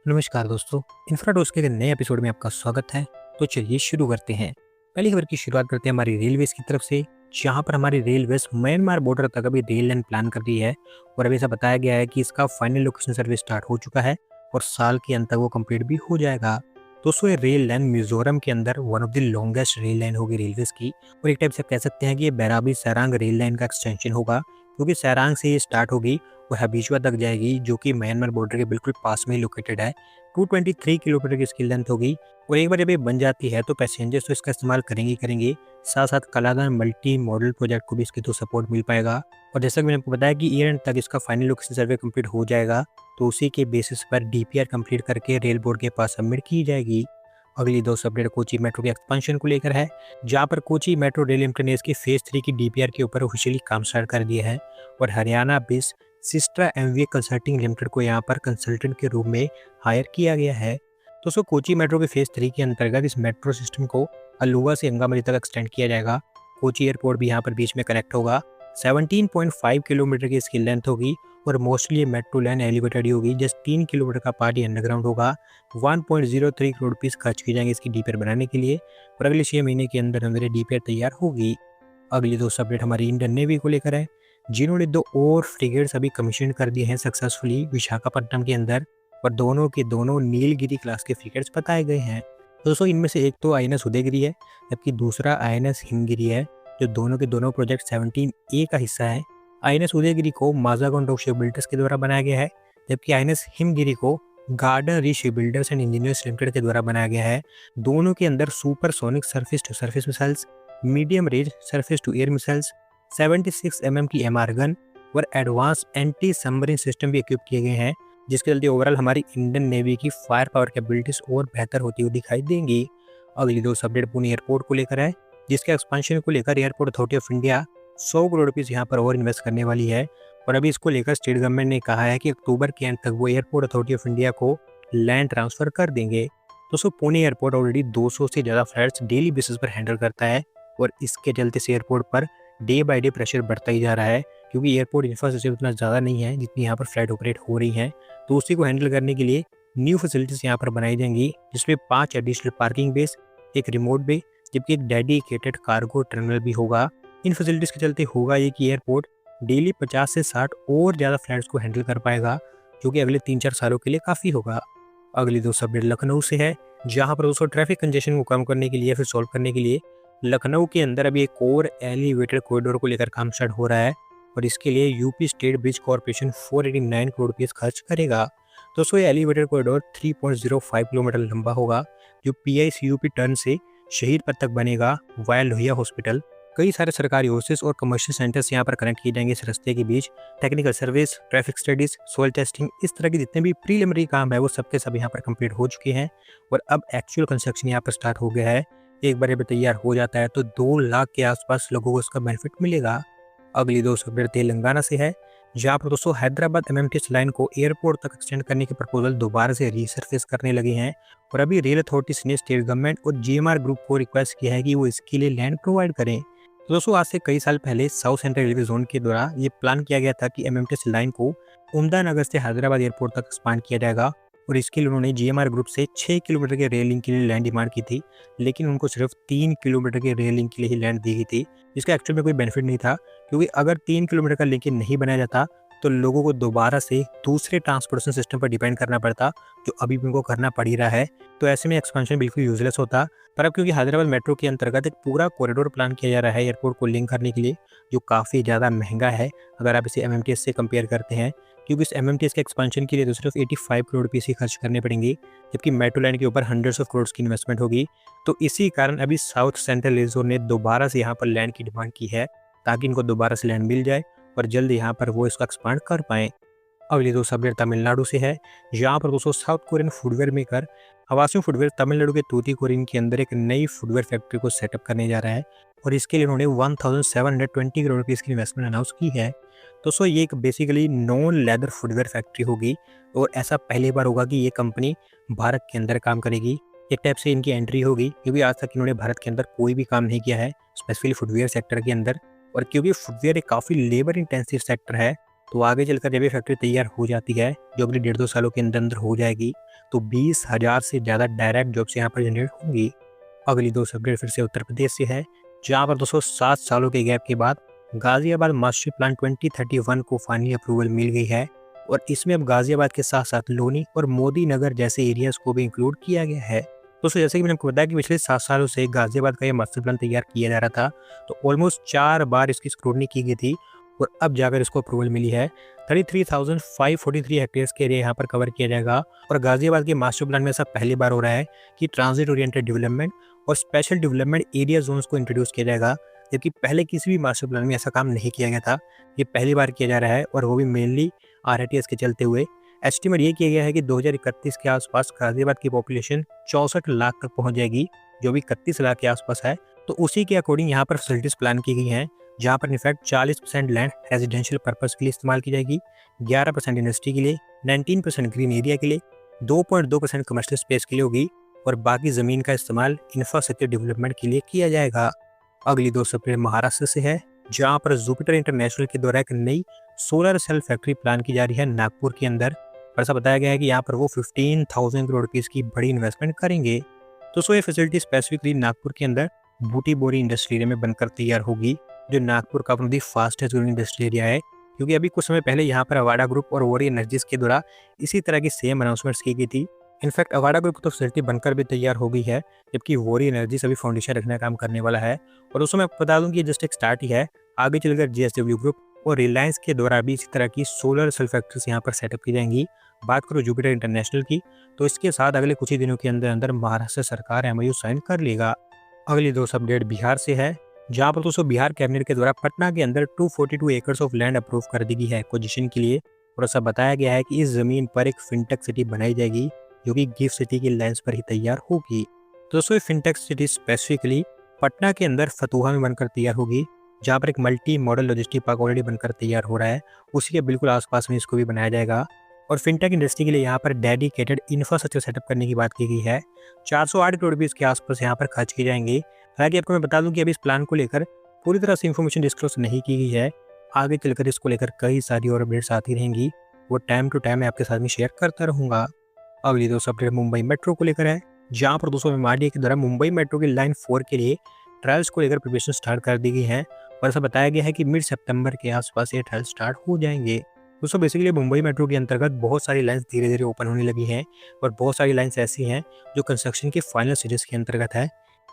नमस्कार दोस्तों, इन्फ्राडोज के नए एपिसोड में आपका स्वागत है। तो चलिए शुरू करते हैं। पहली खबर की शुरुआत करते हैं हमारी रेलवेज की तरफ से, जहां पर हमारी रेलवेज म्यांमार बॉर्डर तक अभी रेल लाइन प्लान कर रही है और अभी ऐसा बताया गया है कि इसका फाइनल लोकेशन सर्वे स्टार्ट हो चुका है और साल के अंत तक वो कंप्लीट भी हो जाएगा। दोस्तों, ये रेल लाइन मिजोरम के अंदर one of the longest rail line होगी रेलवेज की, और एक टाइप से आप कह सकते हैं कि ये बैराबी सरांग रेल लाइन का एक्सटेंशन होगा, क्योंकि सरांग से ये स्टार्ट होगी और हबीशवा तक जाएगी, जो कि म्यांमार बॉर्डर के बिल्कुल पास में ही लोकेटेड है। 223 किलोमीटर की इसकी लेंथ होगी और एक बार जब ये बन जाती है तो पैसेंजर्स तो इसका इस्तेमाल करेंगे ही करेंगे, साथ साथ कलादान मल्टी मॉडल प्रोजेक्ट को भी इसके थ्रू सपोर्ट मिल पाएगा। और जैसा कि मैंने आपको बताया कि ईयर एंड तक इसका फाइनल लोकेशन सर्वे कंप्लीट हो जाएगा, तो उसी के बेसिस पर डीपीआर कंप्लीट करके रेल बोर्ड के पास सबमिट की जाएगी। अगली दो अपडेट कोची मेट्रो के एक्सपेंशन को लेकर है, जहां पर कोची मेट्रो रेल लिमिटेड ने इसकी फेज 3 की डीपीआर के ऊपर ऑफिशियली काम स्टार्ट कर दिया है और Haryana based Systra MVA consulting limited को यहाँ पर कंसल्टेंट के रूप में हायर किया गया है। दोस्तों, कोची मेट्रो के फेज 3 के अंतर्गत इस मेट्रो सिस्टम को अलुवा से अंगामरी तक एक्सटेंड किया जाएगा। कोची एयरपोर्ट भी यहाँ पर बीच में कनेक्ट होगा। 17.5 किलोमीटर की इसकी लेंथ होगी और मोस्टली ये मेट्रो लाइन एलिवेटेड ही होगी। जस्ट 3 किलोमीटर का पार्ट ये अंडरग्राउंड होगा। 1.03 करोड़ रुपीस खर्च किए जाएंगे इसकी डीपीआर बनाने के लिए और अगले 6 महीने के अंदर अंदर डीपीआर तैयार होगी। अगली दो अपडेट हमारी इंडियन नेवी को लेकर है, जिन्होंने 2 और फ्रिगेट्स अभी कमीशन कर दिए हैं सक्सेसफुली विशाखापट्टनम के अंदर, और दोनों के दोनों नीलगिरी क्लास के फ्रिगेट्स बताए गए हैं। दोस्तों, इनमें से एक तो आईएनएस उदयगिरी है, जबकि दूसरा आईएनएस हिमगिरी है, जो दोनों के दोनों प्रोजेक्ट 17A का हिस्सा है। आईएनएस उदयगिरी को माजागोन डॉक शिप बिल्डर्स के द्वारा बनाया गया है, जबकि आईएनएस हिमगिरी को Garden Reach Shipbuilders and Engineers Limited के द्वारा बनाया गया है। दोनों के अंदर supersonic surface to surface missiles, medium range surface to air missiles, 76 mm की एमआर गन और एडवांस एंटी सबमरीन सिस्टम भी इक्विप किए गए हैं, जिसके चलते ओवरऑल हमारी इंडियन नेवी की फायर पावर कैपेबिलिटीज और बेहतर होती हुई दिखाई देंगी। अगली दो अपडेट पुणे एयरपोर्ट को लेकर है, जिसके एक्सपेंशन को लेकर airport authority of India 100 crore rupees यहाँ पर और इन्वेस्ट करने वाली है और अभी इसको लेकर स्टेट गवर्नमेंट ने कहा है कि अक्टूबर के अंत तक वो एयरपोर्ट अथॉरिटी ऑफ इंडिया को लैंड ट्रांसफर कर देंगे। दोस्तों, पुणे एयरपोर्ट ऑलरेडी 200 से ज़्यादा फ्लाइट्स डेली बेसिस पर हैंडल करता है और इसके चलते इस airport per day by day pressure बढ़ता ही जा रहा है, क्योंकि एयरपोर्ट इंफ्रास्ट्रक्चर उतना ज़्यादा नहीं है जितनी यहाँ पर फ्लाइट ऑपरेट हो रही हैं। तो उसी को हैंडल करने के लिए न्यू फैसिलिटीज़ यहाँ पर बनाई जाएंगी, जिसमें 5 एडिशनल पार्किंग बेस, एक रिमोट बे, जबकि एक डेडिकेटेड कार्गो टर्मिनल भी होगा। इन फैसिलिटीज़ के चलते होगा ये कि एयरपोर्ट डेली 50 से 60 और ज़्यादा फ्लाइट्स को हैंडल कर पाएगा, जो कि अगले 3-4 सालों के लिए काफ़ी होगा। अगली दो अपडेट लखनऊ से है, जहाँ पर दोस्तों ट्रैफिक कंजेशन को कम करने के लिए फिर सॉल्व करने के लिए लखनऊ के अंदर अभी एक और एलिवेटेड कॉरिडोर को लेकर काम स्टार्ट हो रहा है और इसके लिए UP state bridge corporation 489 crore रुपये खर्च करेगा। दोस्तों, ये एलिवेटेड कॉरिडोर 3.05 किलोमीटर लंबा होगा, जो पीआईसीयूपी टर्न से शहीद पथ तक बनेगा वाया लोहिया हॉस्पिटल। कई सारे सरकारी ऑफिस और कमर्शियल सेंटर्स यहाँ पर कनेक्ट किए जाएंगे इस रास्ते के बीच। Technical service, traffic studies, soil testing, इस तरह के जितने भी प्रीलिमिनरी काम है वो सबके सब यहाँ पर कंप्लीट हो चुके हैं और अब एक्चुअल कंस्ट्रक्शन यहाँ पर स्टार्ट हो गया है। एक बार ये तैयार हो जाता है तो 2 लाख के आसपास लोगों को इसका बेनिफिट मिलेगा। अगली दो अपडेट तेलंगाना से है, जहाँ पर दोस्तों हैदराबाद एमएमटीएस लाइन को एयरपोर्ट तक एक्सटेंड करने के प्रपोजल दोबारा से रीसर्फेस करने लगे हैं और अभी रेल अथॉरिटीज ने स्टेट गवर्नमेंट और जीएमआर ग्रुप को रिक्वेस्ट किया है कि वो इसके लिए लैंड प्रोवाइड करें। तो दोस्तों, आज से कई साल पहले साउथ सेंट्रल रेलवे जोन के द्वारा ये प्लान किया गया था कि एमएमटीएस लाइन को उमदा से हैदराबाद एयरपोर्ट तक एक्सपांड किया जाएगा और इसके लिए उन्होंने जीएमआर ग्रुप से 6 किलोमीटर के रेल लिंक के लिए लैंड डिमांड की थी, लेकिन उनको सिर्फ 3 किलोमीटर के रेल लिंक के लिए ही लैंड दी गई थी, जिसका एक्चुअल में कोई बेनिफिट नहीं था, क्योंकि अगर 3 किलोमीटर का लिंक नहीं बनाया जाता तो लोगों को दोबारा से दूसरे ट्रांसपोर्टेशन सिस्टम पर डिपेंड करना पड़ता, जो अभी भी उनको करना पड़ ही रहा है। तो ऐसे में एक्सपेंशन बिल्कुल यूजलेस होता। पर अब क्योंकि हैदराबाद मेट्रो के अंतर्गत एक पूरा कॉरिडोर प्लान किया जा रहा है एयरपोर्ट को लिंक करने के लिए, जो काफ़ी ज़्यादा महंगा है अगर आप इसे एमएमटीएस से कंपेयर करते हैं, क्योंकि इस एमएमटीएस के एक्सपेंशन के लिए तो सिर्फ 85 करोड़ रुपये ही खर्च करने पड़ेंगे, जबकि मेट्रो लाइन के ऊपर हंड्रेड्स ऑफ करोड़ की इन्वेस्टमेंट होगी। तो इसी कारण अभी साउथ सेंट्रल रेल जोन ने दोबारा से यहाँ पर लैंड की डिमांड की है, ताकि इनको दोबारा से लैंड मिल जाए और जल्द यहाँ पर वो इसको एक्सपांड कर पाएँ। अगली दो अपडेट तमिलनाडु से है, जहाँ पर दोस्तों South Korean footwear maker Hwaseung footwear Tamil Nadu के तूतीकोरिन के अंदर एक नई फुटवेयर फैक्ट्री को सेटअप करने जा रहा है और इसके लिए उन्होंने 1720 करोड़ रुपये की इन्वेस्टमेंट अनाउंस की है। दोस्तों, ये एक basically non leather footwear factory होगी और ऐसा पहली बार होगा कि ये कंपनी भारत के अंदर काम करेगी। एक टाइप से इनकी एंट्री होगी, क्योंकि आज तक इन्होंने भारत के अंदर कोई भी काम नहीं किया है स्पेसिफिकली फुटवेयर सेक्टर के अंदर, और क्योंकि फुटवेयर एक काफ़ी लेबर इंटेंसिव सेक्टर है, तो आगे चलकर जब ये फैक्ट्री तैयार हो जाती है, जो अगले 1.5-2 सालों के अंदर अंदर हो जाएगी, तो 20,000 से ज़्यादा डायरेक्ट जॉब्स यहाँ पर जनरेट होंगी। अगली दोस्तों अपडेट फिर से उत्तर प्रदेश से है, जहाँ पर दोस्तों 7 सालों के गैप के बाद गाजियाबाद मास्टर प्लान 2031 को फाइनली अप्रूवल मिल गई है और इसमें अब गाजियाबाद के साथ साथ लोनी और मोदी नगर जैसे एरियाज को भी इंक्लूड किया गया है। दोस्तों जैसे कि मैंने आपको बताया कि पिछले 7 सालों से गाजियाबाद का ये मास्टर प्लान तैयार किया जा रहा था, तो ऑलमोस्ट 4 बार इसकी स्क्रूटनी की गई थी और अब जाकर इसको अप्रूवल मिली है। 33,543 हेक्टेयर्स के एरिया यहाँ पर कवर किया जाएगा और गाजियाबाद के मास्टर प्लान में ऐसा पहली बार हो रहा है कि ट्रांजिट ओरिएंटेड डेवलपमेंट और स्पेशल डेवलपमेंट एरिया जोन्स को इंट्रोड्यूस किया जाएगा, जबकि पहले किसी भी मास्टर प्लान में ऐसा काम नहीं किया गया था। ये पहली बार किया जा रहा है और वो भी मेनली आरआईटीएस के चलते हुए। एस्टिमेट ये किया गया है कि 2031 के आसपास गाजियाबाद की पॉपुलेशन 64 लाख तक पहुंच जाएगी, जो भी 31 लाख के आसपास है। तो उसी के अकॉर्डिंग यहाँ पर फैसिलिटीज प्लान की गई हैं, जहाँ पर इनफैक्ट 40% लैंड रेजिडेंशियल पर्पस के लिए इस्तेमाल की जाएगी, 11% इंडस्ट्री के लिए, 19% ग्रीन एरिया के लिए, 2.2% कमर्शियल स्पेस के लिए होगी और बाकी ज़मीन का इस्तेमाल इंफ्रास्ट्रक्चर डेवलपमेंट के लिए किया जाएगा। अगली दोस्तों अपडेट महाराष्ट्र से है, जहाँ पर जुपिटर इंटरनेशनल के द्वारा एक नई सोलर सेल फैक्ट्री प्लान की जा रही है नागपुर के अंदर। और ऐसा बताया गया है कि यहाँ पर वो 15,000 करोड़ रुपीज़ की बड़ी इन्वेस्टमेंट करेंगे। तो ये फैसिलिटी स्पेसिफिकली नागपुर के अंदर बूटी बोरी इंडस्ट्री एरिया में बनकर तैयार होगी, जो नागपुर का one of the fastest growing industry area है, क्योंकि अभी कुछ समय पहले यहाँ पर अवाडा ग्रुप और वोरी एनर्जीज के द्वारा इसी तरह की सेम अनाउंसमेंट्स की गई थी। इनफैक्ट अवाडा ग्रुप तो फैसिलिटी बनकर भी तैयार हो गई है, जबकि वोरी एनर्जीज अभी फाउंडेशन रखने का काम करने वाला है। और उसमें मैं बता दूं कि ये जस्ट एक स्टार्ट ही है, आगे चलकर JSW ग्रुप और रिलायंस के द्वारा भी इसी तरह की सोलर सेल फैक्ट्रीज यहाँ पर सेटअप की जाएंगी। बात करो जुपिटर इंटरनेशनल की, तो इसके साथ अगले कुछ ही दिनों के अंदर अंदर महाराष्ट्र सरकार MOU साइन कर लेगा। अगली दोस्तों अपडेट बिहार से है, जहाँ पर दोस्तों बिहार कैबिनेट के द्वारा पटना के अंदर 242 एकर्स ऑफ लैंड अप्रूव कर दी गई है एक्विजिशन के लिए। और ऐसा बताया गया है कि इस जमीन पर एक फिनटेक सिटी बनाई जाएगी, जो कि गिफ्ट सिटी की लाइंस पर ही तैयार होगी। तो दोस्तों ये फिनटेक सिटी स्पेसिफिकली पटना के अंदर फतुहा में बनकर तैयार होगी, जहाँ पर एक multi modal logistic park already बनकर तैयार हो रहा है, उसी के बिल्कुल आसपास में इसको भी बनाया जाएगा। और फिनटेक इंडस्ट्री के लिए यहाँ पर डेडिकेटेड इंफ्रास्ट्रक्चर सेटअप करने की बात की गई है। 408 करोड़ रुपये के आसपास यहाँ पर खर्च किए जाएंगे। हालांकि आपको मैं बता दूं कि अभी इस प्लान को लेकर पूरी तरह से इन्फॉर्मेशन डिस्क्लोज नहीं की गई है। आगे चलकर इसको लेकर कई सारी और अपडेट्स आती रहेंगी, वो टाइम टू टाइम मैं आपके साथ में शेयर करता रहूँगा। अगली दोस्तों अपडेट मुंबई मेट्रो को लेकर है, जहाँ पर दोस्तों MRDA के द्वारा मुंबई मेट्रो की लाइन 4 के लिए ट्रायल्स को लेकर प्रिपरेशन स्टार्ट कर दी गई है। और ऐसा बताया गया है कि मिड सितंबर के आसपास ये ट्रायल स्टार्ट हो जाएंगे। दोस्तों बेसिकली मुंबई मेट्रो के अंतर्गत बहुत सारी लाइन्स धीरे धीरे ओपन होने लगी हैं और बहुत सारी लाइन्स ऐसी हैं जो कंस्ट्रक्शन के फाइनल स्टेजेस के अंतर्गत है।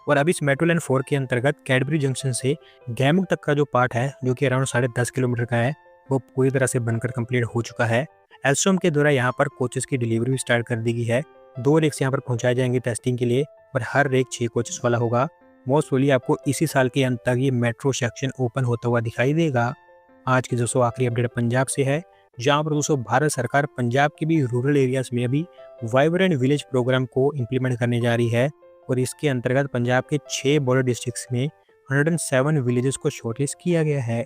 और अभी इस मेट्रो लाइन 4 के अंतर्गत कैडबरी जंक्शन से गैमुक तक का जो पार्ट है, जो कि अराउंड 10.5 किलोमीटर का है, वो पूरी तरह से बनकर कंप्लीट हो चुका है। एल्स्टॉम के द्वारा यहाँ पर कोचेस की डिलीवरी भी स्टार्ट कर दी गई है। 2 रेक्स यहाँ पर पहुँचाए जाएंगे टेस्टिंग के लिए और हर रेक 6 कोचेस वाला होगा। मोस्ट प्रोबेबली आपको इसी साल के अंत तक ये मेट्रो सेक्शन ओपन होता हुआ दिखाई देगा। आज की दोस्तों आखिरी अपडेट पंजाब से है, जहाँ पर दोस्तों भारत सरकार पंजाब के भी रूरल एरियाज में अभी वाइब्रेंट विलेज प्रोग्राम को इम्प्लीमेंट करने जा रही है। और इसके अंतर्गत पंजाब के 6 बॉर्डर डिस्ट्रिक्ट्स में 107 विलेजेस को शॉर्टलिस्ट किया गया है।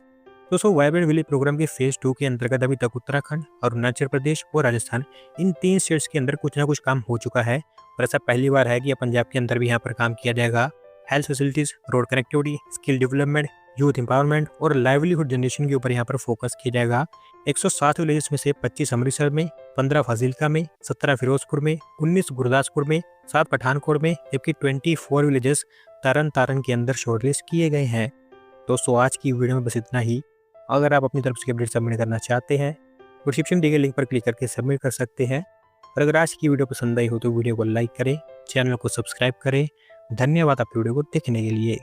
दोस्तों वाइब्रेंट विलेज प्रोग्राम के फेज 2 के अंतर्गत अभी तक उत्तराखंड, अरुणाचल प्रदेश और राजस्थान, इन 3 स्टेट्स के अंदर कुछ ना कुछ काम हो चुका है। और ऐसा पहली बार है कि पंजाब के अंदर भी यहाँ पर काम किया जाएगा। Health facilities, road connectivity, skill development, youth empowerment और लाइवलीहुड जनरेशन के ऊपर यहाँ पर फोकस किया जाएगा। 107 विलेजेस में से 25 अमृतसर में, 15 फाजिल्का में, 17 फिरोजपुर में, 19 गुरदासपुर में, 7 पठानकोट में, जबकि 24 विलेजेस तरन तारण के अंदर शॉर्टलिस्ट किए गए हैं। दोस्तों आज की वीडियो में बस इतना ही। अगर आप अपनी तरफ से अपडेट सबमिट करना चाहते हैं, डिस्क्रिप्शन दिए गए लिंक पर क्लिक करके सबमिट कर सकते हैं। और अगर आज की वीडियो पसंद आई हो तो वीडियो को लाइक करें, चैनल को सब्सक्राइब करें। धन्यवाद आपकी वीडियो को देखने के लिए।